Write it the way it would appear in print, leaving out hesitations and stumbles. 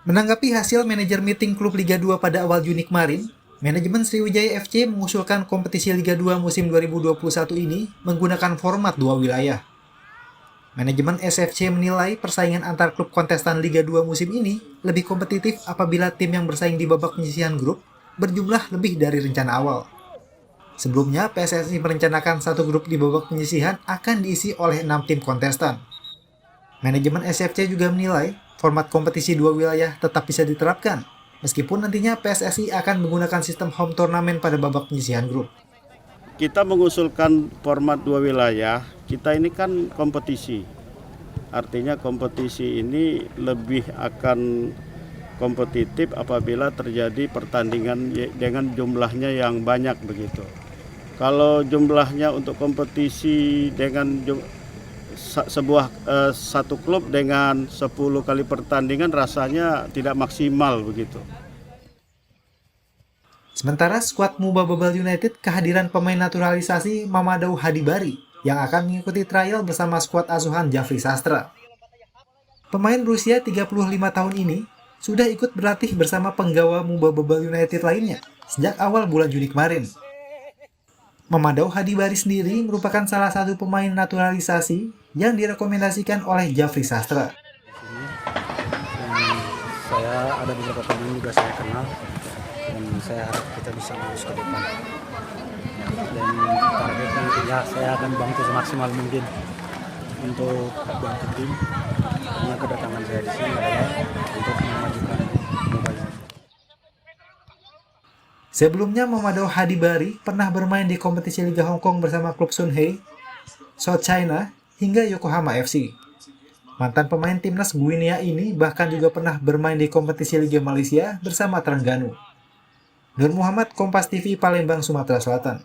Menanggapi hasil manajer meeting klub Liga 2 pada awal Juni kemarin, manajemen Sriwijaya FC mengusulkan kompetisi Liga 2 musim 2021 ini menggunakan format dua wilayah. Manajemen SFC menilai persaingan antar klub kontestan Liga 2 musim ini lebih kompetitif apabila tim yang bersaing di babak penyisihan grup berjumlah lebih dari rencana awal. Sebelumnya, PSSI merencanakan satu grup di babak penyisihan akan diisi oleh 6 tim kontestan. Manajemen SFC juga menilai format kompetisi dua wilayah tetap bisa diterapkan, meskipun nantinya PSSI akan menggunakan sistem home turnamen pada babak penyisihan grup. Kita mengusulkan format dua wilayah, kita ini kan kompetisi. Artinya kompetisi ini lebih akan kompetitif apabila terjadi pertandingan dengan jumlahnya yang banyak begitu. Kalau jumlahnya untuk kompetisi dengan satu klub dengan 10 kali pertandingan rasanya tidak maksimal begitu. Sementara skuad Muba Babal United kehadiran pemain naturalisasi Mamadou Hadibari yang akan mengikuti trial bersama skuad asuhan Jafri Sastra. Pemain berusia 35 tahun ini sudah ikut berlatih bersama penggawa Muba Babal United lainnya sejak awal bulan Juni kemarin. Mamadou Hadibari sendiri merupakan salah satu pemain naturalisasi yang direkomendasikan oleh Jafri Sastra. Saya ada beberapa pemain juga saya kenal dan saya harap kita bisa lulus ke depan. Dan targetnya nantinya saya akan bantu semaksimal mungkin untuk bantu tim. Karena kedatangan saya di sini adalah untuk memajukan mobile. Sebelumnya, Mamadou Hadibari pernah bermain di kompetisi Liga Hong Kong bersama klub Sunhei, South China, hingga Yokohama FC. Mantan pemain timnas Guinea ini bahkan juga pernah bermain di kompetisi Liga Malaysia bersama Terengganu. Nur Muhammad, Kompas TV, Palembang, Sumatera Selatan.